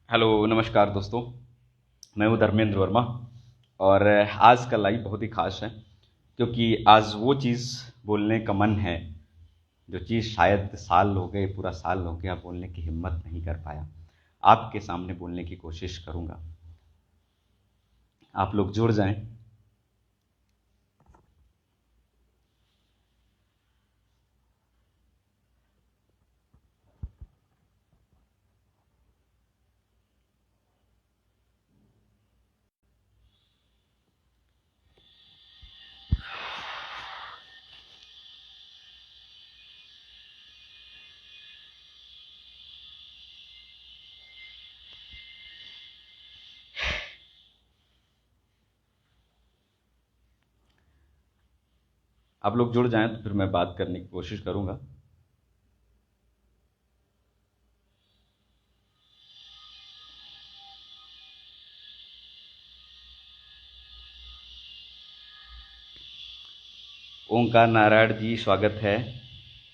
Hello नमस्कार दोस्तों। मैं हूँ धर्मेंद्र वर्मा। और आज का लाइव बहुत ही खास है क्योंकि आज वो चीज़ बोलने का मन है जो चीज़ शायद साल हो गए, पूरा साल हो गया बोलने की हिम्मत नहीं कर पाया। आपके सामने बोलने की कोशिश करूँगा। आप लोग जुड़ जाएं। आप लोग जुड़ जाएं तो फिर मैं बात करने की कोशिश करूँगा। ओंकार नारायण जी स्वागत है।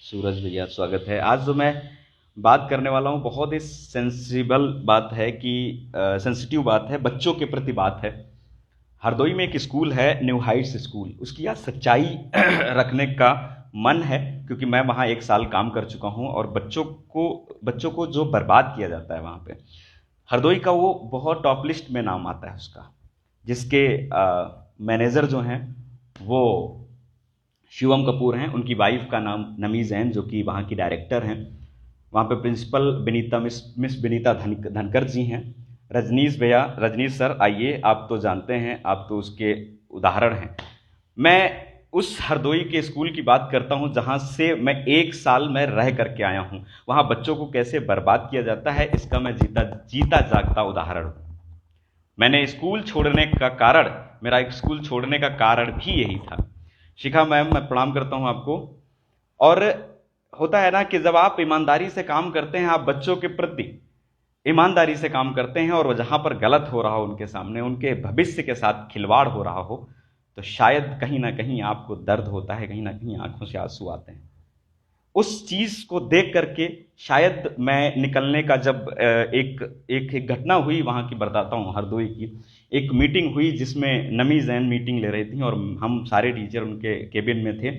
सूरज भैया स्वागत है। आज जो मैं बात करने वाला हूँ बहुत ही सेंसिबल बात है कि सेंसिटिव बात है, बच्चों के प्रति बात है। हरदोई में एक स्कूल है, न्यू हाइट्स स्कूल। उसकी आज सच्चाई रखने का मन है क्योंकि मैं वहाँ एक साल काम कर चुका हूँ और बच्चों को जो बर्बाद किया जाता है वहाँ पे, हरदोई का वो बहुत टॉप लिस्ट में नाम आता है उसका। जिसके मैनेजर जो हैं वो शिवम कपूर हैं, उनकी वाइफ का नाम नमी जैन जो कि वहाँ की डायरेक्टर हैं। वहाँ पे प्रिंसिपल बिनीता मिस बिनीता धनकर जी हैं। रजनीश भैया, रजनीश सर आइए, आप तो जानते हैं, आप तो उसके उदाहरण हैं। मैं उस हरदोई के स्कूल की बात करता हूँ जहाँ से मैं एक साल में रह करके आया हूँ। वहाँ बच्चों को कैसे बर्बाद किया जाता है इसका मैं जीता जीता जागता उदाहरण हूँ। मैंने स्कूल छोड़ने का कारण, मेरा एक स्कूल छोड़ने का कारण भी यही था। शिखा मैम, मैं प्रणाम करता हूँ आपको। और होता है ना कि जब आप ईमानदारी से काम करते हैं, आप बच्चों के प्रति ईमानदारी से काम करते हैं और जहाँ पर गलत हो रहा हो उनके सामने, उनके भविष्य के साथ खिलवाड़ हो रहा हो, तो शायद कहीं ना कहीं आपको दर्द होता है, कहीं ना कहीं आंखों से आंसू आते हैं। उस चीज को देख करके शायद मैं निकलने का, जब एक एक घटना हुई वहां की बताता हूँ, हरदोई की एक मीटिंग हुई जिसमें नमी जैन मीटिंग ले रही थी और हम सारे टीचर उनके केबिन में थे।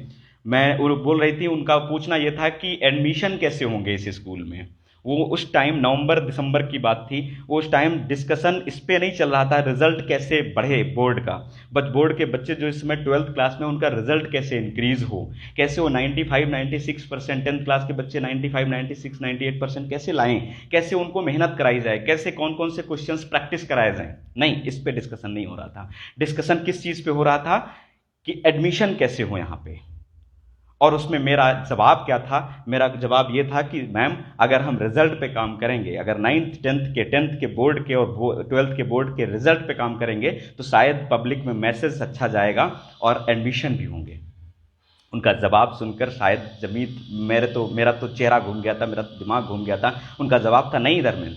मैं वो बोल रही थी, उनका पूछना यह था कि एडमिशन कैसे होंगे इस स्कूल में। वो उस टाइम नवंबर दिसंबर की बात थी। वो उस टाइम डिस्कशन इस पे नहीं चल रहा था रिजल्ट कैसे बढ़े बोर्ड का, बट बोर्ड के बच्चे जो इस समय 12th क्लास में, उनका रिजल्ट कैसे इंक्रीज हो, कैसे वो 95 96%, 10th क्लास के बच्चे 95 96 98% कैसे लाएं, कैसे उनको मेहनत कराई जाए, कैसे कौन कौन से क्वेश्चंस प्रैक्टिस कराए जाएं। नहीं, इस पे डिस्कशन नहीं हो रहा था। डिस्कशन किस चीज पे हो रहा था कि एडमिशन कैसे हो यहाँ पे। और उसमें मेरा जवाब क्या था? मेरा जवाब ये था कि मैम, अगर हम रिजल्ट पे काम करेंगे, अगर 9th 10th के बोर्ड के और 12th के बोर्ड के रिजल्ट पे काम करेंगे तो शायद पब्लिक में मैसेज अच्छा जाएगा और एडमिशन भी होंगे। उनका जवाब सुनकर शायद जमीन, मेरा तो चेहरा घूम गया था, मेरा तो दिमाग घूम गया था। उनका जवाब था, नहीं धर्मेंद्र,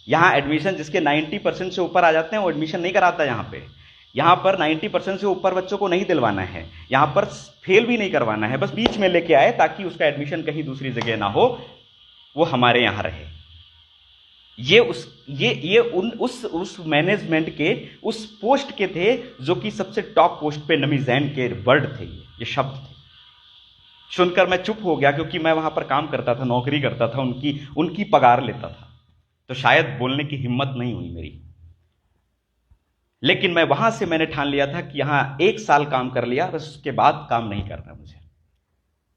यहाँ एडमिशन जिसके 90% से ऊपर आ जाते हैं वो एडमिशन नहीं कराता। यहाँ पर 90% से ऊपर बच्चों को नहीं दिलवाना है, यहाँ पर फेल भी नहीं करवाना है, बस बीच में लेके आए ताकि उसका एडमिशन कहीं दूसरी जगह ना हो, वो हमारे यहाँ रहे। ये उस मैनेजमेंट के उस पोस्ट के थे जो कि सबसे टॉप पोस्ट पे नमी जैन के वर्ड थे, ये शब्द थे। सुनकर मैं चुप हो गया क्योंकि मैं वहां पर काम करता था, नौकरी करता था, उनकी उनकी पगार लेता था, तो शायद बोलने की हिम्मत नहीं हुई मेरी। लेकिन मैं वहां से मैंने ठान लिया था कि यहां एक साल काम कर लिया, बस उसके बाद काम नहीं करना मुझे।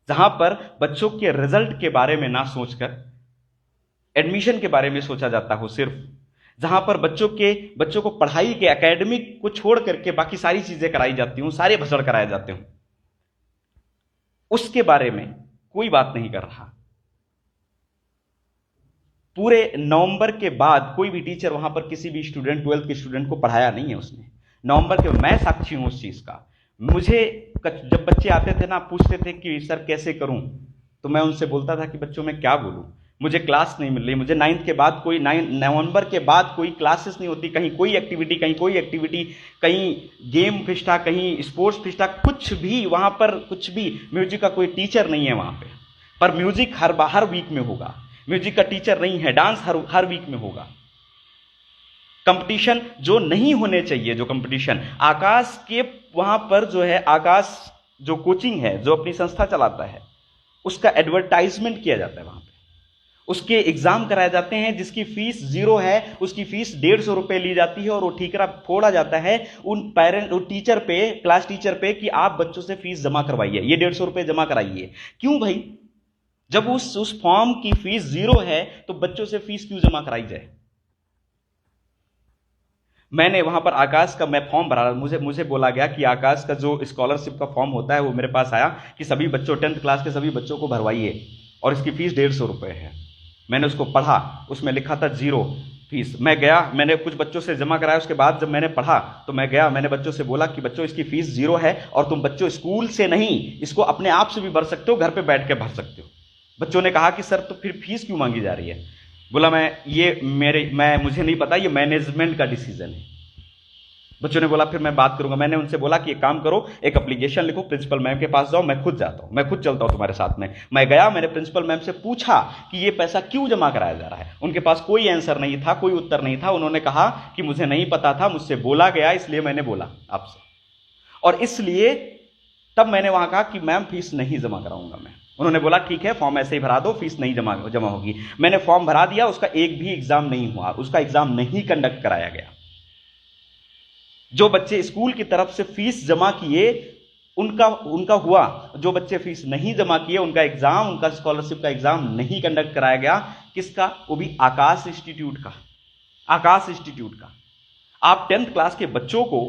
जहां पर बच्चों के रिजल्ट के बारे में ना सोचकर एडमिशन के बारे में सोचा जाता हो सिर्फ, जहां पर बच्चों को पढ़ाई के एकेडमिक को छोड़ करके बाकी सारी चीजें कराई जाती हूं, सारे भसड़ कराए जाते हूं, उसके बारे में कोई बात नहीं कर रहा। पूरे नवंबर के बाद कोई भी टीचर वहां पर किसी भी स्टूडेंट, 12th के स्टूडेंट को पढ़ाया नहीं है उसने। नवंबर के, मैं साक्षी हूं उस चीज का। मुझे जब बच्चे आते थे ना, पूछते थे कि सर कैसे करूं, तो मैं उनसे बोलता था कि बच्चों मैं क्या बोलूं, मुझे क्लास नहीं मिल रही, मुझे 9th के बाद कोई, 9 नवंबर के बाद कोई क्लासेस नहीं होती, कहीं कोई एक्टिविटी, कहीं कोई एक्टिविटी, कहीं गेम फिस्टा, कहीं स्पोर्ट्स फिस्टा, कुछ भी वहां पर, कुछ भी। म्यूजिक का कोई टीचर नहीं है वहां पे, पर म्यूजिक हर वीक में होगा। म्यूजिक का टीचर नहीं है, डांस हर वीक में होगा। कंपटीशन जो नहीं होने चाहिए, जो कंपटीशन आकाश के वहां पर जो है, आकाश जो कोचिंग है, जो अपनी संस्था चलाता है, उसका एडवर्टाइजमेंट किया जाता है वहां पे, उसके एग्जाम कराए जाते हैं, जिसकी फीस 0 है, उसकी फीस 150 रुपए ली जाती है और वो ठीकरा फोड़ा जाता है उन टीचर पे, क्लास टीचर पे, कि आप बच्चों से फीस जमा करवाइए, ये 150 रुपए जमा कराइए। क्यों भाई? जब उस फॉर्म की फीस 0 है तो बच्चों से फीस क्यों जमा कराई जाए? मैंने वहां पर आकाश का मैं फॉर्म भरा, मुझे बोला गया कि आकाश का जो स्कॉलरशिप का फॉर्म होता है वो मेरे पास आया कि सभी बच्चों 10th क्लास के सभी बच्चों को भरवाइए और इसकी फीस 150 रुपए है। मैंने उसको पढ़ा, उसमें लिखा था 0 फीस। मैं गया, मैंने कुछ बच्चों से जमा कराया, उसके बाद जब मैंने पढ़ा तो मैं गया, मैंने बच्चों से बोला कि बच्चों इसकी फीस 0 है और तुम बच्चों स्कूल से नहीं, इसको अपने आप से भी भर सकते हो, घर पे बैठ के भर सकते हो। बच्चों ने कहा कि सर तो फिर फीस क्यों मांगी जा रही है? बोला मुझे नहीं पता, ये मैनेजमेंट का डिसीजन है। बच्चों ने बोला फिर मैं बात करूंगा। मैंने उनसे बोला कि एक काम करो, एक एप्लीकेशन लिखो, प्रिंसिपल मैम के पास जाओ, मैं खुद जाता हूं, मैं खुद चलता हूं तुम्हारे साथ में। मैं गया, मैंने प्रिंसिपल मैम से पूछा कि ये पैसा क्यों जमा कराया जा रहा है। उनके पास कोई आंसर नहीं था, कोई उत्तर नहीं था। उन्होंने कहा कि मुझे नहीं पता था, मुझसे बोला गया, इसलिए मैंने बोला आपसे। और इसलिए तब मैंने वहां कहा कि मैम फीस नहीं जमा कराऊंगा मैं। उन्होंने बोला ठीक है, फॉर्म ऐसे ही भरा दो, फीस नहीं जमा होगी। मैंने फॉर्म भरा दिया, उसका एक भी एग्जाम नहीं हुआ, उसका एग्जाम नहीं कंडक्ट कराया गया। जो बच्चे स्कूल की तरफ से फीस जमा किए उनका हुआ, जो बच्चे फीस नहीं जमा किए उनका एग्जाम, उनका स्कॉलरशिप का एग्जाम नहीं कंडक्ट कराया गया। किसका? वो भी आकाश इंस्टीट्यूट का। आकाश इंस्टीट्यूट का। आप 10th क्लास के बच्चों को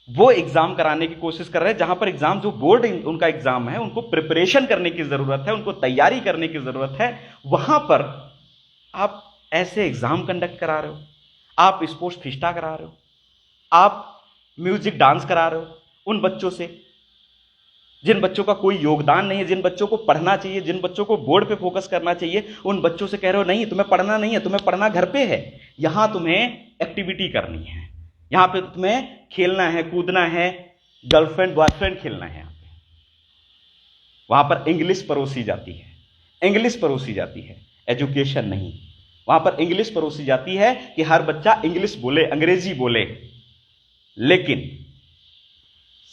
वो एग्जाम कराने की कोशिश कर रहे हैं जहां पर एग्जाम, जो बोर्ड उनका एग्जाम है, उनको प्रिपरेशन करने की जरूरत है, उनको तैयारी करने की जरूरत है, वहां पर आप ऐसे एग्जाम कंडक्ट करा रहे हो, आप स्पोर्ट्स फिस्टा करा रहे हो, आप म्यूजिक डांस करा रहे हो उन बच्चों से जिन बच्चों का कोई योगदान नहीं है, जिन बच्चों को पढ़ना चाहिए, जिन बच्चों को बोर्ड पे फोकस करना चाहिए, उन बच्चों से कह रहे हो नहीं तुम्हें पढ़ना नहीं है, तुम्हें पढ़ना घर पे है, यहां तुम्हें एक्टिविटी करनी है, यहां पे तुम्हें खेलना है, कूदना है, गर्लफ्रेंड बॉयफ्रेंड खेलना है। यहां पे वहां पर इंग्लिश परोसी जाती है, इंग्लिश परोसी जाती है, एजुकेशन नहीं। वहां पर इंग्लिश परोसी जाती है कि हर बच्चा इंग्लिश बोले, अंग्रेजी बोले, लेकिन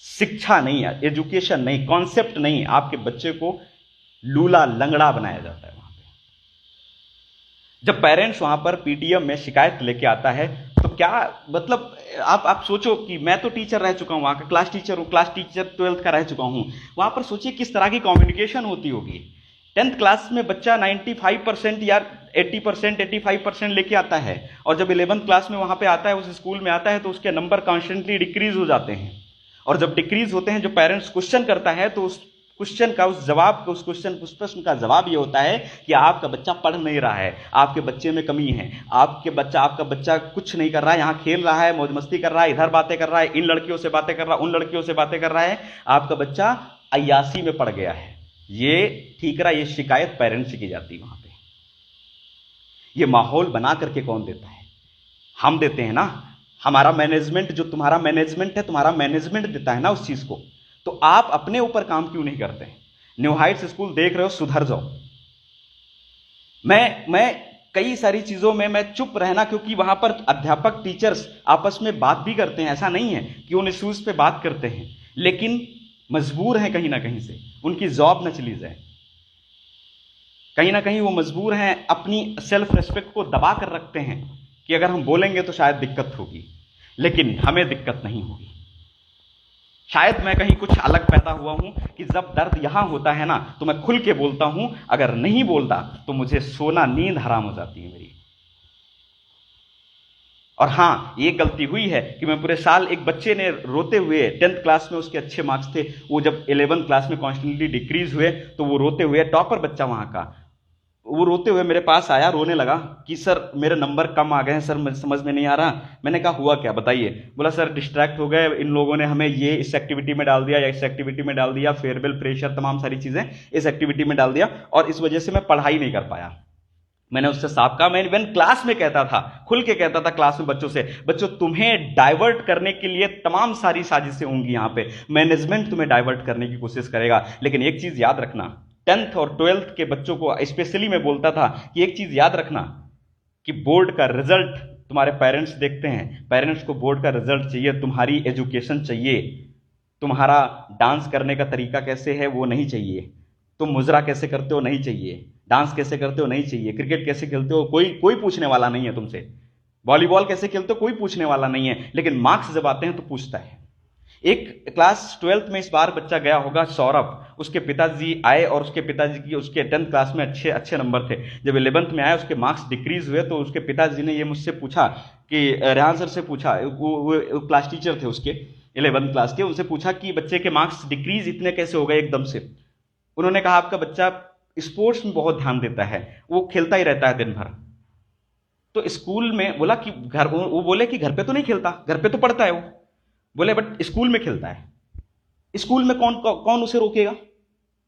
शिक्षा नहीं है, एजुकेशन नहीं, कॉन्सेप्ट नहीं। आपके बच्चे को लूला लंगड़ा बनाया जाता है वहां पे। जब पेरेंट्स वहां पर पीटीएम में शिकायत लेके आता है तो क्या मतलब, आप सोचो कि मैं तो टीचर रह चुका हूं, वहां का क्लास टीचर हूं, क्लास टीचर 12th का रह चुका हूं, वहां पर सोचिए किस तरह की कम्युनिकेशन होती होगी। 10th क्लास में बच्चा 95% या 80%, 85% लेके आता है, और जब 11th क्लास में वहां पे आता है, उस स्कूल में आता है, तो उसके नंबर कॉन्स्टेंटली डिक्रीज हो जाते हैं। और जब डिक्रीज होते हैं, जो पेरेंट्स क्वेश्चन करता है, तो उस क्वेश्चन का, उस प्रश्न का जवाब ये होता है कि आपका बच्चा पढ़ नहीं रहा है, आपके बच्चे में कमी है, आपका बच्चा कुछ नहीं कर रहा है, यहाँ खेल रहा है, मौज मस्ती कर रहा है, इधर बातें कर रहा है, इन लड़कियों से बातें कर रहा है, उन लड़कियों से बातें कर रहा है, आपका बच्चा अय्यासी में पड़ गया है। ये ठीकरा, ये शिकायत पेरेंट्स की जाती है वहां पे। ये माहौल बना करके कौन देता है? हम देते हैं ना। हमारा मैनेजमेंट, जो तुम्हारा मैनेजमेंट है, तुम्हारा मैनेजमेंट देता है ना उस चीज को। तो आप अपने ऊपर काम क्यों नहीं करते? न्यू हाइट्स स्कूल देख रहे हो, सुधर जाओ। मैं कई सारी चीजों में मैं चुप रहना, क्योंकि वहां पर अध्यापक टीचर्स आपस में बात भी करते हैं, ऐसा नहीं है कि उन इश्यूज पे बात करते हैं, लेकिन मजबूर हैं कहीं ना कहीं से, उनकी जॉब न चली जाए, कहीं ना कहीं वो मजबूर हैं, अपनी सेल्फ रेस्पेक्ट को दबा कर रखते हैं कि अगर हम बोलेंगे तो शायद दिक्कत होगी, लेकिन हमें दिक्कत नहीं होगी। शायद मैं कहीं कुछ अलग पैदा हुआ हूं कि जब दर्द यहां होता है ना तो मैं खुल के बोलता हूं, अगर नहीं बोलता तो मुझे सोना, नींद हराम हो जाती है मेरी। और हां, ये गलती हुई है कि मैं पूरे साल, एक बच्चे ने रोते हुए, 10th क्लास में उसके अच्छे मार्क्स थे, वो जब 11th क्लास में कॉन्स्टेंटली डिक्रीज हुए तो वो रोते हुए, टॉपर बच्चा वहां का, वो रोते हुए मेरे पास आया, रोने लगा कि सर मेरे नंबर कम आ गए हैं सर, मुझे समझ में नहीं आ रहा। मैंने कहा हुआ क्या, बताइए। बोला सर डिस्ट्रैक्ट हो गए, इन लोगों ने हमें ये इस एक्टिविटी में डाल दिया या इस एक्टिविटी में डाल दिया, फेयरवेल, प्रेशर, तमाम सारी चीजें इस एक्टिविटी में डाल दिया, और इस वजह से मैं पढ़ाई नहीं कर पाया। मैंने उससे साफ कहा, मैं इवन क्लास में कहता था, खुल के कहता था क्लास में बच्चों से, बच्चों तुम्हें डाइवर्ट करने के लिए तमाम सारी साजिशें होंगी, यहां पे मैनेजमेंट तुम्हें डाइवर्ट करने की कोशिश करेगा, लेकिन एक चीज याद रखना, 10th और 12th के बच्चों को स्पेशली मैं बोलता था कि एक चीज याद रखना कि बोर्ड का रिजल्ट तुम्हारे पेरेंट्स देखते हैं, पेरेंट्स को बोर्ड का रिजल्ट चाहिए, तुम्हारी एजुकेशन चाहिए, तुम्हारा डांस करने का तरीका कैसे है वो नहीं चाहिए, तुम मुजरा कैसे करते हो नहीं चाहिए, डांस कैसे करते हो नहीं चाहिए, क्रिकेट कैसे खेलते हो कोई कोई पूछने वाला नहीं है तुमसे, वॉलीबॉल कैसे खेलते हो कोई पूछने वाला नहीं है, लेकिन मार्क्स जब आते हैं तो पूछता है। एक क्लास 12th में इस बार बच्चा गया होगा, सौरभ, उसके पिताजी आए और उसके पिताजी की उसके 10th क्लास में अच्छे अच्छे नंबर थे। जब 11th में आया उसके मार्क्स डिक्रीज हुए तो उसके पिताजी ने ये मुझसे पूछा कि रेहान सर से पूछा, वो क्लास टीचर थे उसके 11th क्लास के, उनसे पूछा कि बच्चे के मार्क्स डिक्रीज इतने कैसे हो गए एकदम से। उन्होंने कहा आपका बच्चा स्पोर्ट्स में बहुत ध्यान देता है, वो खेलता ही रहता है दिन भर। तो स्कूल में बोला कि घर, वो बोले कि घर पे तो नहीं खेलता, घर पे तो पढ़ता है वो, बोले बट स्कूल में खेलता है। स्कूल में कौन कौन उसे रोकेगा?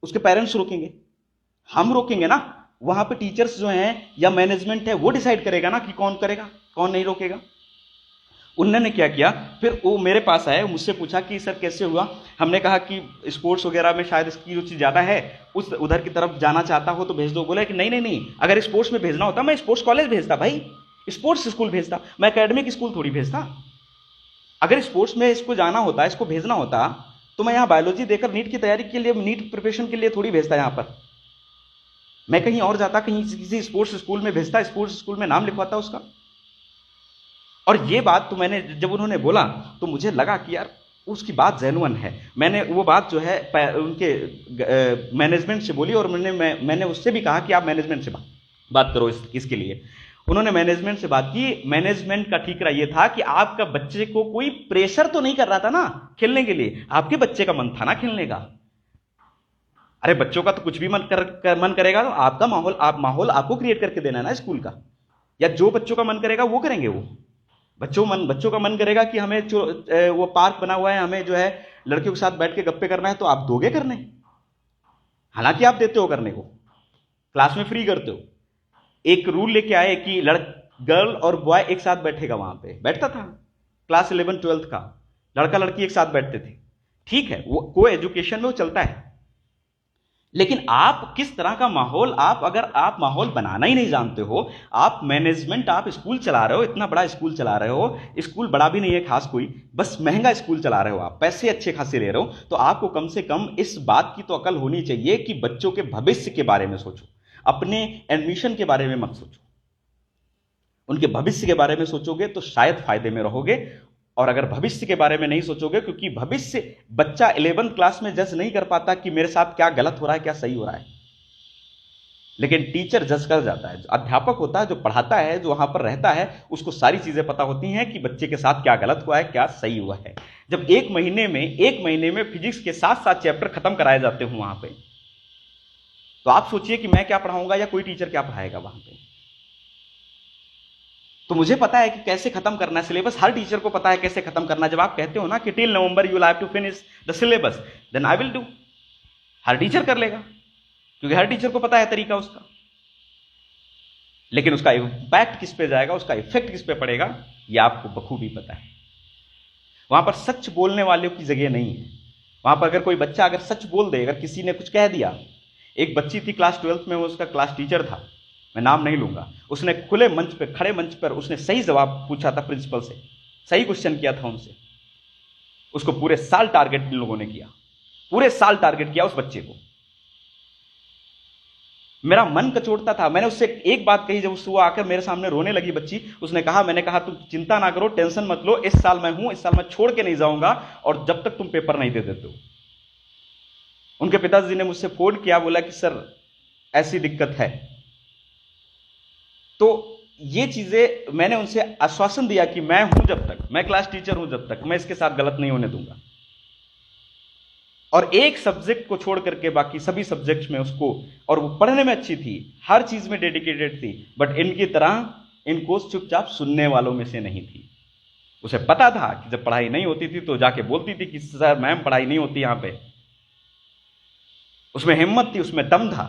उसके पेरेंट्स रोकेंगे, हम रोकेंगे ना। वहां पे टीचर्स जो हैं या मैनेजमेंट है वो डिसाइड करेगा ना कि कौन करेगा कौन नहीं रोकेगा। उन्होंने क्या किया, फिर वो मेरे पास आए, मुझसे पूछा कि सर कैसे हुआ। हमने कहा कि स्पोर्ट्स वगैरह में शायद इसकी रुचि ज़्यादा है, उस उधर की तरफ जाना चाहता हो तो भेज दो। बोला कि नहीं नहीं नहीं, अगर स्पोर्ट्स में भेजना होता मैं स्पोर्ट्स कॉलेज भेजता भाई, स्पोर्ट्स स्कूल भेजता, मैं एकेडमिक स्कूल थोड़ी भेजता। अगर स्पोर्ट्स में इसको जाना होता, इसको भेजना होता, तो मैं यहाँ बायोलॉजी देकर नीट की तैयारी के लिए, नीट प्रिपरेशन के लिए थोड़ी भेजता यहाँ पर। मैं कहीं और जाता, कहीं किसी स्पोर्ट्स स्कूल में भेजता, स्पोर्ट्स स्कूल में नाम लिखवाता उसका। और ये बात तो मैंने जब उन्होंने बोला तो मुझे लगा कि यार उसकी बात जेन्युइन है। मैंने वो बात जो है उनके मैनेजमेंट से बोली और मैंने उससे भी कहा कि आप मैनेजमेंट से बात करो इसके लिए। उन्होंने मैनेजमेंट से बात की। मैनेजमेंट का ठीकरा ये था कि आपका बच्चे को कोई प्रेशर तो नहीं कर रहा था ना खेलने के लिए, आपके बच्चे का मन था ना खेलने का। अरे बच्चों का तो कुछ भी मन करेगा तो आपका माहौल आपको क्रिएट करके देना है ना स्कूल का, या जो बच्चों का मन करेगा वो करेंगे। वो बच्चों का मन करेगा कि हमें जो वो पार्क बना हुआ है, हमें जो है लड़कियों के साथ बैठ के गप्पे करना है, तो आप दोगे करने? हालांकि आप देते हो करने को, क्लास में फ्री करते हो। एक रूल लेके आए कि गर्ल और बॉय एक साथ बैठेगा, वहां पे बैठता था क्लास 11 12 का, लड़का लड़की एक साथ बैठते थे। ठीक है, वो को एजुकेशन में वो चलता है, लेकिन आप किस तरह का माहौल, अगर आप माहौल बनाना ही नहीं जानते हो, आप मैनेजमेंट, आप स्कूल चला रहे हो, इतना बड़ा स्कूल चला रहे हो, स्कूल बड़ा भी नहीं है खास कोई, बस महंगा स्कूल चला रहे हो, आप पैसे अच्छे खासे ले रहे हो, तो आपको कम से कम इस बात की तो अकल होनी चाहिए कि बच्चों के भविष्य के बारे में सोचो, अपने एडमिशन के बारे में मत सोचो। उनके भविष्य के बारे में सोचोगे तो शायद फायदे में रहोगे। और अगर भविष्य के बारे में नहीं सोचोगे, क्योंकि भविष्य बच्चा 11th क्लास में जज नहीं कर पाता कि मेरे साथ क्या गलत हो रहा है क्या सही हो रहा है, लेकिन टीचर जज कर जाता है। अध्यापक होता है जो पढ़ाता है, जो वहां पर रहता है, उसको सारी चीजें पता होती हैं कि बच्चे के साथ क्या गलत हुआ है क्या सही हुआ है। जब एक महीने में फिजिक्स के 7 चैप्टर खत्म कराए जाते हो वहां पे, तो आप सोचिए कि मैं क्या पढ़ाऊंगा या कोई टीचर क्या पढ़ाएगा वहां पे। तो मुझे पता है कि कैसे खत्म करना है सिलेबस, हर टीचर को पता है कैसे खत्म करना है। जब आप कहते हो ना कि till November you will have to finish the syllabus, then I will do, हर टीचर कर लेगा, क्योंकि हर टीचर को पता है तरीका उसका। लेकिन उसका इंपैक्ट किस पे जाएगा, उसका इफेक्ट किस पे पड़ेगा, यह आपको बखूबी पता है। वहां पर सच बोलने वालों की जगह नहीं है। वहां पर अगर कोई बच्चा अगर सच बोल दे, अगर किसी ने कुछ कह दिया, एक बच्ची थी क्लास 12th में, वो उसका क्लास टीचर था, मैं नाम नहीं लूंगा, उसने खुले मंच पे, खड़े मंच पर उसने सही जवाब पूछा था प्रिंसिपल से, सही क्वेश्चन किया था उनसे। उसको पूरे साल टारगेट इन लोगों ने किया, पूरे साल टारगेट किया उस बच्चे को। मेरा मन कचोटता था। मैंने उससे एक बात कही, जब वो आकर मेरे सामने रोने लगी बच्ची, उसने कहा, मैंने कहा तुम चिंता ना करो, टेंशन मत लो, इस साल मैं हूं, इस साल मैं छोड़ के नहीं जाऊंगा, और जब तक तुम पेपर नहीं दे देते हो। उनके पिताजी ने मुझसे फोन किया, बोला कि सर ऐसी दिक्कत है। तो ये चीजें मैंने उनसे आश्वासन दिया कि मैं हूं, जब तक मैं क्लास टीचर हूं, जब तक मैं इसके साथ गलत नहीं होने दूंगा। और एक सब्जेक्ट को छोड़ करके बाकी सभी सब्जेक्ट्स में उसको, और वो पढ़ने में अच्छी थी, हर चीज में डेडिकेटेड थी, बट इनकी तरह इनको चुपचाप सुनने वालों में से नहीं थी। उसे पता था कि जब पढ़ाई नहीं होती थी तो जाके बोलती थी कि सर मैम पढ़ाई नहीं होती यहां पे। उसमें हिम्मत थी, उसमें दम था।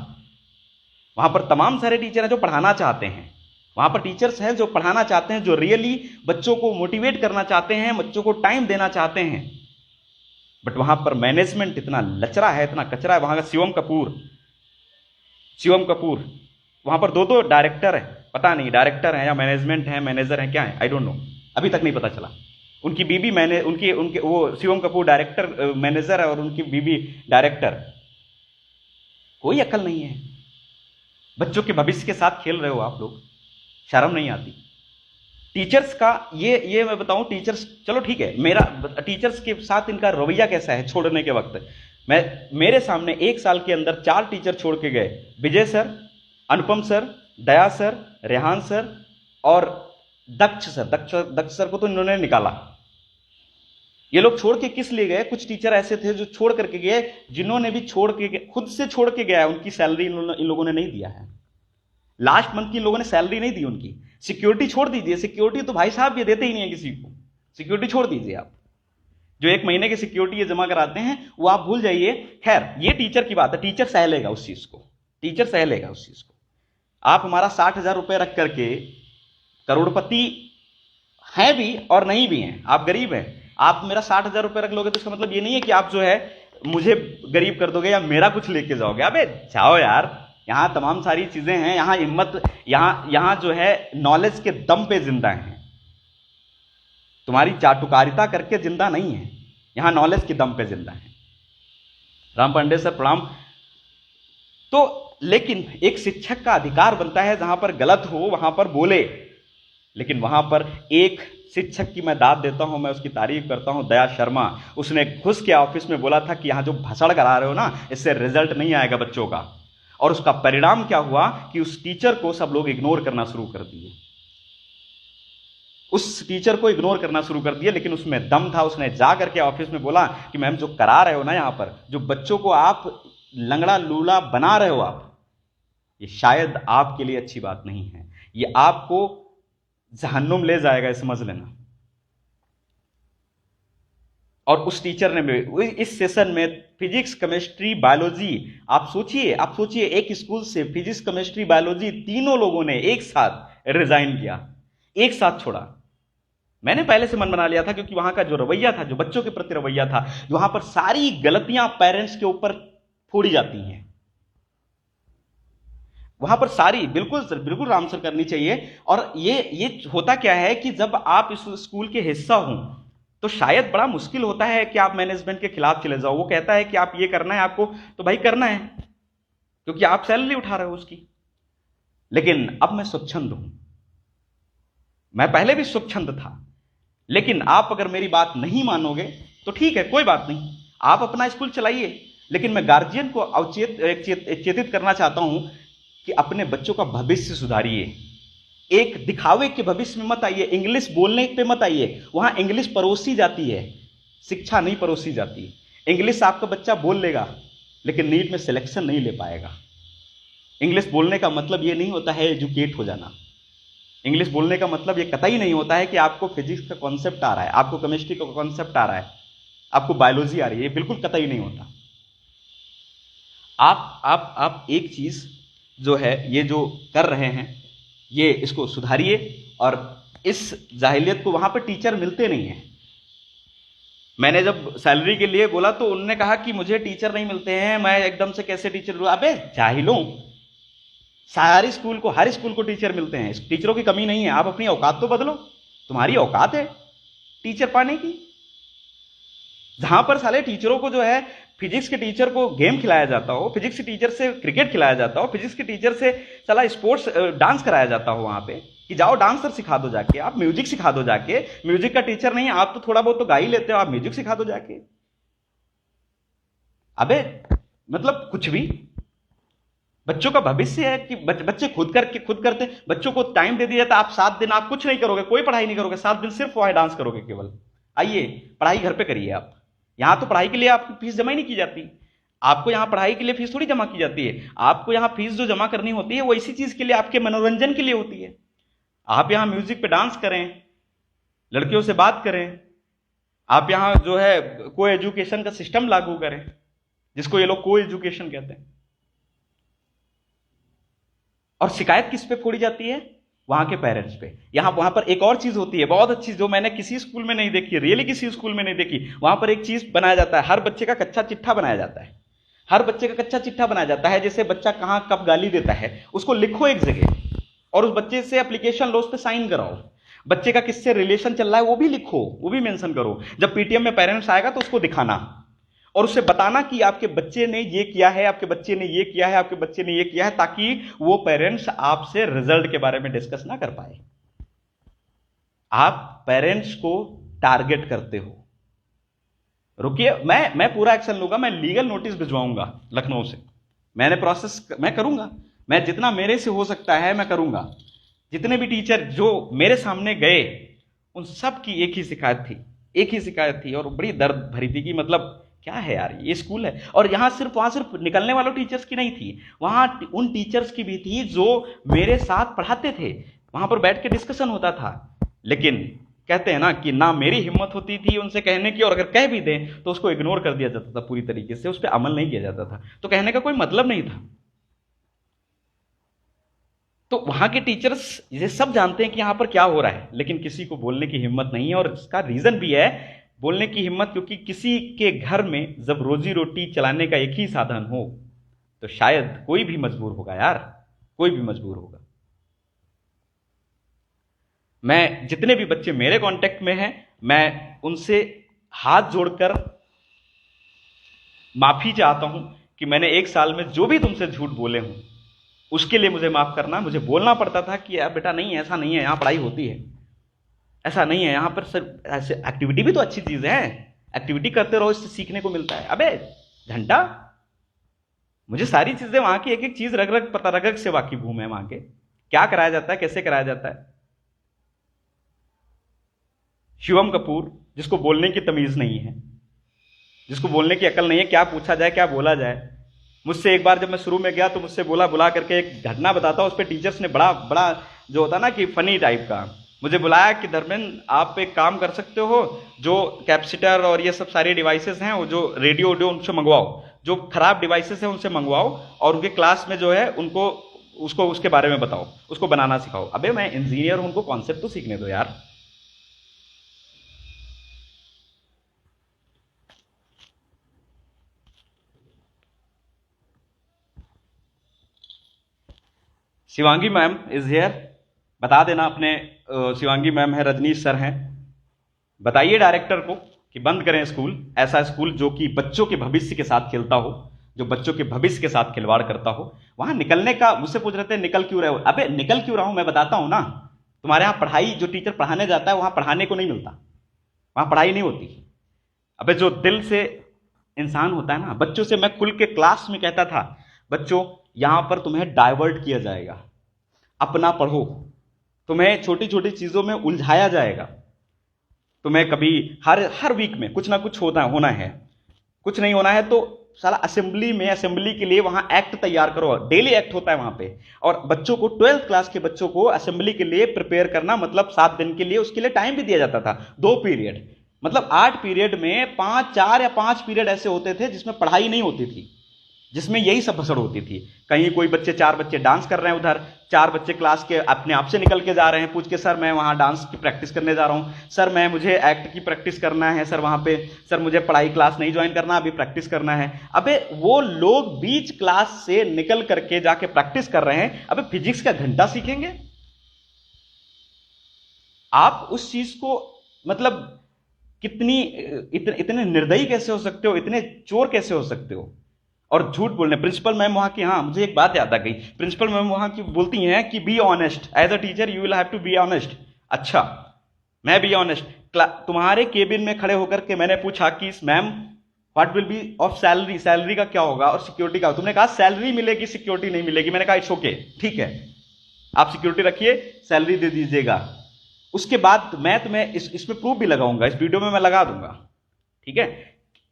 वहां पर तमाम सारे टीचर हैं जो पढ़ाना चाहते हैं, वहां पर टीचर्स हैं जो पढ़ाना चाहते हैं, जो रियली बच्चों को मोटिवेट करना चाहते हैं, बच्चों को टाइम देना चाहते हैं, बट वहां पर मैनेजमेंट इतना लचरा है, इतना कचरा है। वहां का शिवम कपूर, वहां पर 2 डायरेक्टर है, पता नहीं डायरेक्टर हैं या मैनेजमेंट है, मैनेजर हैं, क्या है, आई डोंट नो, अभी तक नहीं पता चला। उनकी बीबी मैंने उनके उनके वो शिवम कपूर डायरेक्टर मैनेजर है और उनकी बीबी डायरेक्टर। कोई अकल नहीं है। बच्चों के भविष्य के साथ खेल रहे हो आप लोग, शर्म नहीं आती। टीचर्स का ये मैं बताऊं, टीचर्स चलो ठीक है, मेरा टीचर्स के साथ इनका रवैया कैसा है छोड़ने के वक्त। मेरे सामने 1 साल के अंदर 4 टीचर छोड़ के गए, विजय सर, अनुपम सर, दया सर, रेहान सर और दक्ष सर। दक्ष सर को तो इन्होंने निकाला। ये लोग छोड़ के किस लिए गए? कुछ टीचर ऐसे थे जो छोड़ करके गए, जिन्होंने भी छोड़ के खुद से छोड़ के गया, उनकी सैलरी इन लोगों ने नहीं दिया है। लास्ट मंथ की इन लोगों ने सैलरी नहीं दी उनकी। सिक्योरिटी छोड़ दीजिए, सिक्योरिटी तो भाई साहब ये देते ही नहीं है किसी को। सिक्योरिटी छोड़ दीजिए आप, जो 1 महीने की सिक्योरिटी ये जमा कराते हैं वो आप भूल जाइए। खैर ये टीचर की बात है, टीचर सह लेगा उस चीज को, टीचर सह लेगा उस चीज को। आप हमारा 60,000 रुपए रख करके करोड़पति हैं भी और नहीं भी हैं, आप गरीब हैं। आप मेरा 60,000 रुपए रख लोगे तो इसका मतलब ये नहीं है कि आप जो है मुझे गरीब कर दोगे या मेरा कुछ लेके जाओगे। अबे जाओ यार, यहां तमाम सारी चीजें हैं, यहां हिम्मत, यहां जो है नॉलेज के दम पे जिंदा है, तुम्हारी चाटुकारिता करके जिंदा नहीं है, यहां नॉलेज के दम पे जिंदा है। राम पांडे सर प्रणाम। तो लेकिन एक शिक्षक का अधिकार बनता है जहां पर गलत हो वहां पर बोले, लेकिन वहां पर एक शिक्षक की मैं दाद देता हूं, मैं उसकी तारीफ करता हूं, दया शर्मा। उसने घुस के ऑफिस में बोला था कि यहां जो भसड़ करा रहे हो ना, इससे रिजल्ट नहीं आएगा बच्चों का। और उसका परिणाम क्या हुआ कि उस टीचर को सब लोग इग्नोर करना शुरू कर दिए, उस टीचर को इग्नोर करना शुरू कर दिया। लेकिन उसमें दम था, उसने जा करके ऑफिस में बोला कि मैम जो करा रहे हो ना, यहां पर जो बच्चों को आप लंगड़ा लूला बना रहे हो आप, ये शायद आपके लिए अच्छी बात नहीं है, ये आपको जहन्नुम ले जाएगा, ये समझ लेना। और उस टीचर ने भी इस सेशन में फिजिक्स, केमिस्ट्री, बायोलॉजी, आप सोचिए एक स्कूल से फिजिक्स, केमिस्ट्री, बायोलॉजी तीनों लोगों ने एक साथ रिजाइन किया, एक साथ छोड़ा। मैंने पहले से मन बना लिया था, क्योंकि वहां का जो रवैया था, जो बच्चों के प्रति रवैया था, वहां पर सारी गलतियां पेरेंट्स के ऊपर फोड़ी जाती हैं, वहां पर सारी बिल्कुल राम सर करनी चाहिए। और ये होता क्या है कि जब आप इस स्कूल के हिस्सा हो तो शायद बड़ा मुश्किल होता है कि आप मैनेजमेंट के खिलाफ चले जाओ। वो कहता है कि आप ये करना है आपको, तो भाई करना है, क्योंकि आप सैलरी उठा रहे हो उसकी। लेकिन अब मैं स्वच्छंद हूं, मैं पहले भी स्वच्छंद था, लेकिन आप अगर मेरी बात नहीं मानोगे तो ठीक है, कोई बात नहीं, आप अपना स्कूल चलाइए। लेकिन मैं गार्जियन को चेतित करना चाहता हूं कि अपने बच्चों का भविष्य सुधारिए। एक दिखावे के भविष्य में मत आइए, इंग्लिश बोलने पे मत आइए। वहां इंग्लिश परोसी जाती है, शिक्षा नहीं परोसी जाती। इंग्लिश आपका बच्चा बोल लेगा, लेकिन नीट में सिलेक्शन नहीं ले पाएगा। इंग्लिश बोलने का मतलब यह नहीं होता है एजुकेट हो जाना। इंग्लिश बोलने का मतलब यह कतई नहीं होता है कि आपको फिजिक्स का कॉन्सेप्ट आ रहा है, आपको केमिस्ट्री का कॉन्सेप्ट आ रहा है, आपको बायोलॉजी आ रही है, ये बिल्कुल कतई नहीं होता। आप एक चीज जो है, ये जो कर रहे हैं, ये इसको सुधारिए। और इस जाहिलियत को, वहां पर टीचर मिलते नहीं है। मैंने जब सैलरी के लिए बोला तो उन्होंने कहा कि मुझे टीचर नहीं मिलते हैं, मैं एकदम से कैसे टीचर लूं। अबे जाहिलों, सारे स्कूल को, हर स्कूल को टीचर मिलते हैं, टीचरों की कमी नहीं है। आप अपनी औकात तो बदलो, तुम्हारी औकात है टीचर पाने की। जहां पर साले टीचरों को जो है, फिजिक्स के टीचर को गेम खिलाया जाता हो, फिजिक्स के टीचर से क्रिकेट खिलाया जाता हो, फिजिक्स के टीचर से साला स्पोर्ट्स डांस कराया जाता हो, वहां पे कि जाओ डांसर सिखा दो जाके, आप म्यूजिक सिखा दो जाके। म्यूजिक का टीचर नहीं, आप तो थोड़ा बहुत तो गा ही लेते हो, आप म्यूजिक सिखा दो जाके। अबे मतलब कुछ भी। बच्चों का भविष्य है कि बच्चे खुद करते। बच्चों को टाइम दे दिया जाता, आप 7 दिन आप कुछ नहीं करोगे, कोई पढ़ाई नहीं करोगे, 7 दिन सिर्फ वहां डांस करोगे केवल। आइए पढ़ाई घर पे करिए आप। यहां तो पढ़ाई के लिए आपकी फीस जमा ही नहीं की जाती। आपको यहां पढ़ाई के लिए फीस थोड़ी जमा की जाती है। आपको यहां फीस जो जमा करनी होती है वो इसी चीज के लिए, आपके मनोरंजन के लिए होती है। आप यहां म्यूजिक पे डांस करें, लड़कियों से बात करें, आप यहां जो है को एजुकेशन का सिस्टम लागू करें, जिसको ये लोग को एजुकेशन कहते हैं। और शिकायत किस पे फोड़ी जाती है? वहां के पेरेंट्स पे। वहां पर एक और चीज होती है बहुत अच्छी, जो मैंने किसी स्कूल में नहीं देखी, रियली किसी स्कूल में नहीं देखी। वहां पर एक चीज बनाया जाता है, हर बच्चे का कच्चा चिट्ठा बनाया जाता है। हर बच्चे का कच्चा चिट्ठा बनाया जाता है, जैसे बच्चा कहां कब गाली देता है उसको लिखो एक जगह। और उस बच्चे से एप्लीकेशन लो, उस पर साइन कराओ, बच्चे का किससे रिलेशन चल रहा है वो भी लिखो, वो भी मेंशन करो। जब पीटीएम में पेरेंट्स आएगा तो उसको दिखाना और उससे बताना कि आपके बच्चे ने ये किया है, आपके बच्चे ने ये किया है, आपके बच्चे ने ये किया है, ताकि वो पेरेंट्स आपसे रिजल्ट के बारे में डिस्कस ना कर पाए। आप पेरेंट्स को टारगेट करते हो। रुकिए, मैं पूरा एक्शन लूंगा, मैं लीगल नोटिस भिजवाऊंगा लखनऊ से, मैंने प्रोसेस मैं करूंगा, मैं जितना मेरे से हो सकता है मैं करूंगा। जितने भी टीचर जो मेरे सामने गए उन सब की एक ही शिकायत थी, एक ही शिकायत थी और बड़ी दर्द भरी थी कि मतलब क्या है यार, ये स्कूल है। और यहां सिर्फ निकलने वालों टीचर्स की नहीं थी, वहां उन टीचर्स की भी थी जो मेरे साथ पढ़ाते थे, वहां पर बैठ के डिस्कशन होता था। लेकिन कहते हैं ना कि ना मेरी हिम्मत होती थी उनसे कहने की, और अगर कह भी दें तो उसको इग्नोर कर दिया जाता था पूरी तरीके से, उस पर अमल नहीं किया जाता था, तो कहने का कोई मतलब नहीं था। तो वहां के टीचर्स ये सब जानते हैं कि यहां पर क्या हो रहा है, लेकिन किसी को बोलने की हिम्मत नहीं है। और इसका रीजन भी है बोलने की हिम्मत, क्योंकि किसी के घर में जब रोजी रोटी चलाने का एक ही साधन हो तो शायद कोई भी मजबूर होगा यार, कोई भी मजबूर होगा। मैं जितने भी बच्चे मेरे कांटेक्ट में हैं, मैं उनसे हाथ जोड़कर माफी चाहता हूं कि मैंने एक साल में जो भी तुमसे झूठ बोले हूं उसके लिए मुझे माफ करना। मुझे बोलना पड़ता था कि यार बेटा नहीं है, ऐसा नहीं है, यहां पढ़ाई होती है, ऐसा नहीं है, यहां पर सर ऐसे एक्टिविटी भी तो अच्छी चीज है, एक्टिविटी करते रहो, इससे सीखने को मिलता है। अबे घंटा, मुझे सारी चीजें वहां की एक एक चीज रग रग पता, रग रग से वाकिफ हूं मैं, वहां के क्या कराया जाता है, कैसे कराया जाता है। शिवम कपूर, जिसको बोलने की तमीज नहीं है, जिसको बोलने की अकल नहीं है, क्या पूछा जाए क्या बोला जाए। मुझसे एक बार जब मैं शुरू में गया तो मुझसे बोला, बुला करके एक घटना बताता हूं, उस पर टीचर्स ने बड़ा बड़ा जो होता ना कि फनी टाइप का मुझे बुलाया कि धर्मेंद्र आप एक काम कर सकते हो, जो कैपेसिटर और ये सब सारी डिवाइसेस हैं, वो जो रेडियो ऑडियो उनसे मंगवाओ, जो खराब डिवाइसेस हैं उनसे मंगवाओ और उनके क्लास में जो है उनको उसको उसके बारे में बताओ, उसको बनाना सिखाओ। अबे मैं इंजीनियर हूं, उनको कॉन्सेप्ट तो सीखने दो यार। शिवांगी मैम इज हियर, बता देना अपने शिवांगी मैम है, रजनीश सर हैं, बताइए डायरेक्टर को कि बंद करें स्कूल, ऐसा स्कूल जो कि बच्चों के भविष्य के साथ खेलता हो, जो बच्चों के भविष्य के साथ खिलवाड़ करता हो। वहां निकलने का मुझसे पूछ रहे थे निकल क्यों रहे हो, अबे निकल क्यों रहा हूं मैं बताता हूं ना। तुम्हारे यहां पढ़ाई, जो टीचर पढ़ाने जाता है वहां पढ़ाने को नहीं मिलता, वहां पढ़ाई नहीं होती। अबे जो दिल से इंसान होता है ना, बच्चों से मैं खुल के क्लास में कहता था, बच्चों यहां पर तुम्हें डाइवर्ट किया जाएगा, अपना पढ़ो, तुम्हें छोटी छोटी चीजों में उलझाया जाएगा, तुम्हें कभी हर हर वीक में कुछ ना कुछ होना है, कुछ नहीं होना है तो साला असेंबली में, असेंबली के लिए वहां एक्ट तैयार करो, डेली एक्ट होता है वहां पे। और बच्चों को 12th क्लास के बच्चों को असेंबली के लिए प्रिपेयर करना, मतलब 7 दिन के लिए उसके लिए टाइम भी दिया जाता था, 2 पीरियड, मतलब 8 पीरियड में 4 या 5 पीरियड ऐसे होते थे जिसमें पढ़ाई नहीं होती थी, जिसमें यही सब भसड़ होती थी। कहीं कोई बच्चे 4 बच्चे डांस कर रहे हैं, उधर 4 बच्चे क्लास के अपने आप से निकल के जा रहे हैं पूछ के, सर मैं वहां डांस की प्रैक्टिस करने जा रहा हूं, सर मैं मुझे एक्ट की प्रैक्टिस करना है, सर वहां पे, सर मुझे पढ़ाई क्लास नहीं ज्वाइन करना, अभी प्रैक्टिस करना है। अबे वो लोग बीच क्लास से निकल करके जाके प्रैक्टिस कर रहे हैं, अबे फिजिक्स का घंटा सीखेंगे। आप उस चीज को मतलब कितनी इतने निर्दयी कैसे हो सकते हो, इतने चोर कैसे हो सकते हो। और झूठ बोलने, प्रिंसिपल मैम वहां की, हाँ मुझे एक बात याद आ गई, प्रिंसिपल मैम वहां की बोलती हैं कि be honest, as a teacher you will have to be honest. अच्छा मैं बी ऑनेस्ट, तुम्हारे केबिन में खड़े होकर के मैंने पूछा कि ma'am what will be of salary, salary का क्या होगा और सिक्योरिटी का, तुमने कहा सैलरी मिलेगी सिक्योरिटी नहीं मिलेगी। मैंने कहा इट्स ओके, ठीक है आप सिक्योरिटी रखिए, सैलरी दे दीजिएगा। उसके बाद मैं तुम्हें इसमें प्रूफ भी लगाऊंगा, इस वीडियो में मैं लगा दूंगा, ठीक है।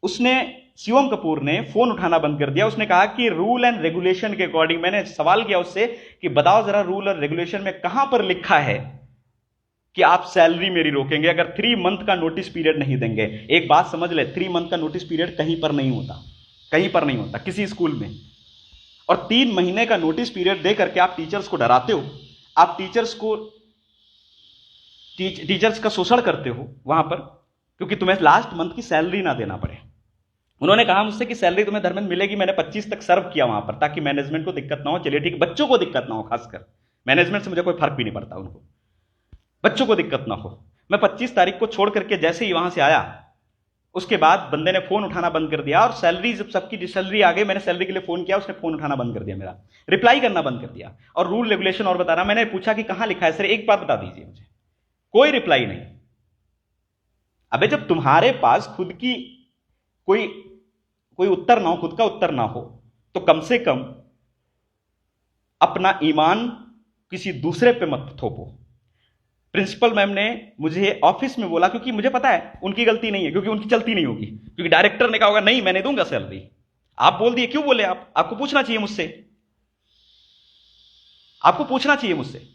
उसने, शिवम कपूर ने फोन उठाना बंद कर दिया, उसने कहा कि रूल एंड रेगुलेशन के अकॉर्डिंग, मैंने सवाल किया उससे कि बताओ जरा रूल और रेगुलेशन में कहां पर लिखा है कि आप सैलरी मेरी रोकेंगे अगर 3 मंथ का नोटिस पीरियड नहीं देंगे। एक बात समझ ले, 3 मंथ का नोटिस पीरियड कहीं पर नहीं होता, कहीं पर नहीं होता किसी स्कूल में। और 3 महीने का नोटिस पीरियड दे करके आप टीचर्स को डराते हो, आप टीचर्स का शोषण करते हो वहां पर, क्योंकि तुम्हें लास्ट मंथ की सैलरी ना देना पड़े। उन्होंने कहा मुझसे कि सैलरी तुम्हें धर्मेंद्र मिलेगी, मैंने 25 तक सर्व किया वहां पर ताकि मैनेजमेंट को दिक्कत ना हो, चलिए ठीक, बच्चों को दिक्कत ना हो, खासकर मैनेजमेंट से मुझे कोई फर्क भी नहीं पड़ता, उनको बच्चों को दिक्कत ना हो। मैं 25 तारीख को छोड़ करके जैसे ही वहां से आया, उसके बाद बंदे ने फोन उठाना बंद कर दिया, और सैलरी जब सबकी सैलरी आ गई, मैंने सैलरी के लिए फोन किया, उसने फोन उठाना बंद कर दिया, मेरा रिप्लाई करना बंद कर दिया। और रूल रेगुलेशन और बता रहा, मैंने पूछा कि कहां लिखा है सर, एक बात बता दीजिए मुझे, कोई रिप्लाई नहीं। अबे जब तुम्हारे पास खुद की कोई कोई उत्तर ना हो, खुद का उत्तर ना हो, तो कम से कम अपना ईमान किसी दूसरे पे मत थोपो। प्रिंसिपल मैम ने मुझे ऑफिस में बोला, क्योंकि मुझे पता है उनकी गलती नहीं है, क्योंकि उनकी चलती नहीं होगी, क्योंकि डायरेक्टर ने कहा होगा नहीं मैं नहीं दूंगा सैलरी, आप बोल दिए, क्यों बोले? आपको पूछना चाहिए मुझसे, आपको पूछना चाहिए मुझसे।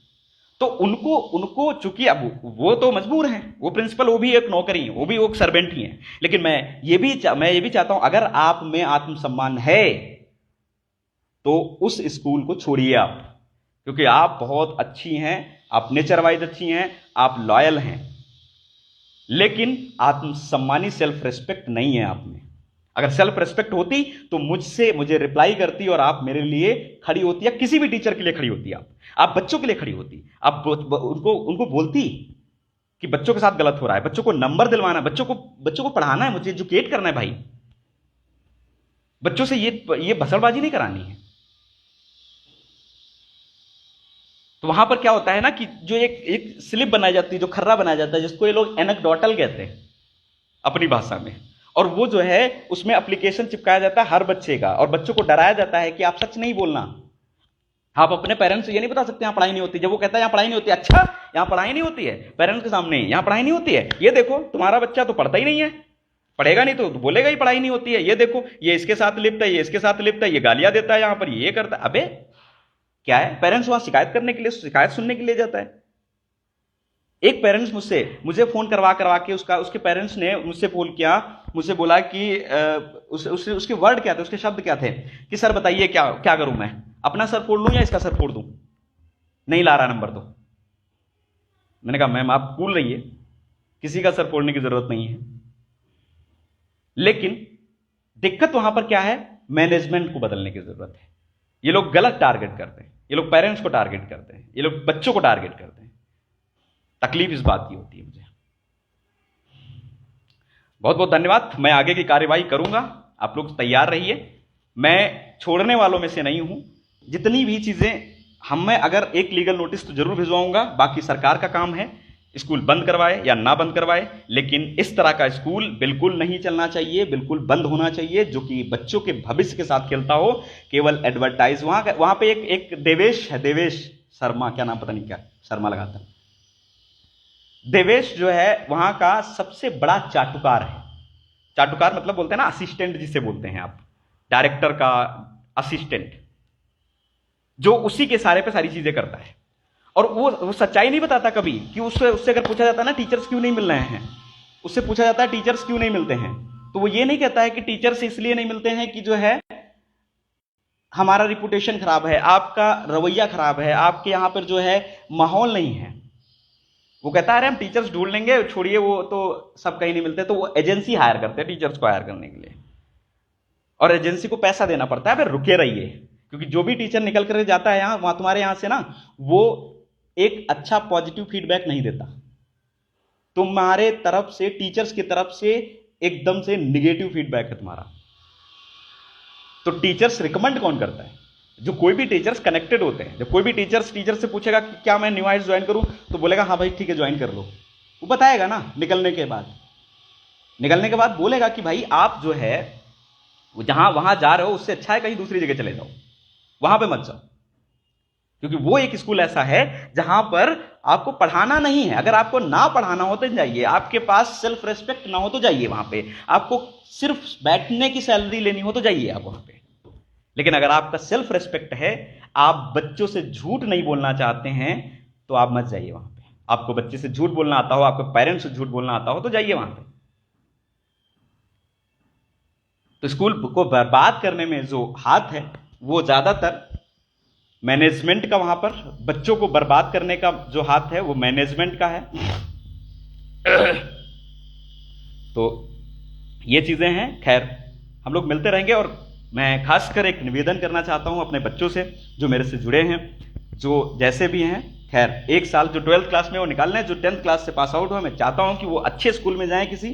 तो उनको चूंकि अब वो तो मजबूर हैं, वो प्रिंसिपल, वो भी एक नौकरी है, वो भी एक सर्वेंट ही है, लेकिन मैं ये भी चाहता हूं, अगर आप में आत्मसम्मान है तो उस स्कूल को छोड़िए आप, क्योंकि आप बहुत अच्छी हैं, आप नेचर वाइज अच्छी हैं, आप लॉयल हैं, लेकिन आत्मसम्मानी सेल्फ रेस्पेक्ट नहीं है आप में। अगर सेल्फ रेस्पेक्ट होती तो मुझे रिप्लाई करती और आप मेरे लिए खड़ी होती, या किसी भी टीचर के लिए खड़ी होती, आप बच्चों के लिए खड़ी होती, आप उनको बोलती कि बच्चों के साथ गलत हो रहा है, बच्चों को नंबर दिलवाना है, बच्चों को पढ़ाना है, मुझे एजुकेट करना है भाई, बच्चों से ये भसड़बाजी नहीं करानी है। तो वहां पर क्या होता है ना कि जो एक स्लिप बनाई जाती है, जो खर्रा बनाया जाता है, जिसको ये लोग एनेक्डोटल कहते हैं अपनी भाषा में, और वो जो है उसमें एप्लीकेशन चिपकाया जाता है हर बच्चे का, और बच्चों को डराया जाता है कि आप सच नहीं बोलना, आप अपने पेरेंट्स से ये नहीं बता सकते यहां पढ़ाई नहीं होती। जब वो कहता है यहां पढ़ाई नहीं होती, अच्छा यहां पढ़ाई नहीं होती है, पेरेंट्स के सामने यहां पढ़ाई नहीं होती है, ये देखो तुम्हारा बच्चा तो पढ़ता ही नहीं है, पढ़ेगा नहीं तो बोलेगा ही पढ़ाई नहीं होती है, ये देखो ये इसके साथ लिप्त है, ये इसके साथ लिप्त है, ये गालियां देता है यहां पर, ये करता है। अबे क्या है, पेरेंट्स वहां शिकायत करने के लिए, शिकायत सुनने के लिए जाता है। एक पेरेंट्स मुझे फोन करवा के उसके पेरेंट्स ने मुझसे फोन किया, मुझसे बोला कि उसके वर्ड क्या थे, उसके शब्द क्या थे कि सर बताइए क्या करूं, मैं अपना सर फोड़ लूं या इसका सर फोड़ दूं, नहीं ला रहा नंबर तो। मैंने कहा मैम आप कूल रहिए, किसी का सर फोड़ने की जरूरत नहीं है, लेकिन दिक्कत वहां पर क्या है, मैनेजमेंट को बदलने की जरूरत है। ये लोग गलत टारगेट करते हैं, ये लोग पेरेंट्स को टारगेट करते हैं, ये लोग बच्चों को टारगेट करते हैं। तकलीफ इस बात की होती है मुझे। बहुत बहुत धन्यवाद, मैं आगे की कार्यवाही करूंगा, आप लोग तैयार रहिए। मैं छोड़ने वालों में से नहीं हूं, जितनी भी चीजें हमें, अगर एक लीगल नोटिस तो जरूर भिजवाऊंगा, बाकी सरकार का काम है स्कूल बंद करवाए या ना बंद करवाए, लेकिन इस तरह का स्कूल बिल्कुल नहीं चलना चाहिए, बिल्कुल बंद होना चाहिए, जो कि बच्चों के भविष्य के साथ खेलता हो, केवल एडवर्टाइज। वहां पे एक देवेश है, देवेश शर्मा, क्या नाम पता नहीं, क्या शर्मा लगाता, देवेश जो है वहां का सबसे बड़ा चाटुकार है। चाटुकार मतलब बोलते हैं ना असिस्टेंट, जिसे बोलते हैं आप, डायरेक्टर का असिस्टेंट, जो उसी के सारे पे सारी चीजें करता है। और वो सच्चाई नहीं बताता कभी, कि उससे अगर पूछा जाता है ना टीचर्स क्यों नहीं मिल रहे हैं, उससे पूछा जाता है टीचर्स क्यों नहीं मिलते हैं, तो वो ये नहीं कहता है कि टीचर्स इसलिए नहीं मिलते हैं कि जो है हमारा रिपुटेशन खराब है, आपका रवैया खराब है, आपके यहां पर जो है माहौल नहीं है। वो कहता है अरे हम टीचर्स ढूंढ लेंगे, छोड़िए वो तो सब कहीं नहीं मिलते, तो वो एजेंसी हायर करते हैं टीचर्स को हायर करने के लिए, और एजेंसी को पैसा देना पड़ता है, फिर रुके रहिए, क्योंकि जो भी टीचर निकल कर जाता है यहां, वहां तुम्हारे यहां से ना, वो एक अच्छा पॉजिटिव फीडबैक नहीं देता, तुम्हारे तरफ से, टीचर्स की तरफ से एकदम से निगेटिव फीडबैक है तुम्हारा। तो टीचर्स रिकमेंड कौन करता है? जो कोई भी टीचर्स कनेक्टेड होते हैं। जब कोई भी टीचर से पूछेगा कि क्या मैं न्यूआइट्स ज्वाइन करूं, तो बोलेगा हाँ भाई ठीक है ज्वाइन कर लो। वो बताएगा ना निकलने के बाद बोलेगा कि भाई आप जो है जहां वहां जा रहे हो उससे अच्छा है कहीं दूसरी जगह चले जाओ, वहां पे मत जाओ, क्योंकि वो एक स्कूल ऐसा है जहां पर आपको पढ़ाना नहीं है। अगर आपको ना पढ़ाना हो तो जाइए, आपके पास सेल्फ रेस्पेक्ट ना हो तो जाइए वहां पे, आपको सिर्फ बैठने की सैलरी लेनी हो तो जाइए आप वहां पे। लेकिन अगर आपका सेल्फ रेस्पेक्ट है, आप बच्चों से झूठ नहीं बोलना चाहते हैं, तो आप मत जाइए वहां पे। आपको बच्चे से झूठ बोलना आता हो, आपको पेरेंट्स से झूठ बोलना आता हो, तो जाइए वहां पे। तो स्कूल को बर्बाद करने में जो हाथ है वो ज्यादातर मैनेजमेंट का, वहां पर बच्चों को बर्बाद करने का जो हाथ है वो मैनेजमेंट का है। तो ये चीजें हैं। खैर हम लोग मिलते रहेंगे, और मैं खासकर एक निवेदन करना चाहता हूं अपने बच्चों से जो मेरे से जुड़े हैं। जो जैसे भी हैं, खैर एक साल जो 12th क्लास में वो निकाल लें, जो 10th क्लास से पास आउट हो, मैं चाहता हूं कि वो अच्छे स्कूल में जाएं, किसी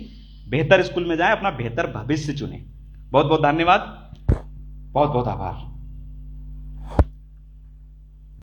बेहतर स्कूल में जाएं, अपना बेहतर भविष्य चुनें। बहुत बहुत धन्यवाद, बहुत बहुत आभार।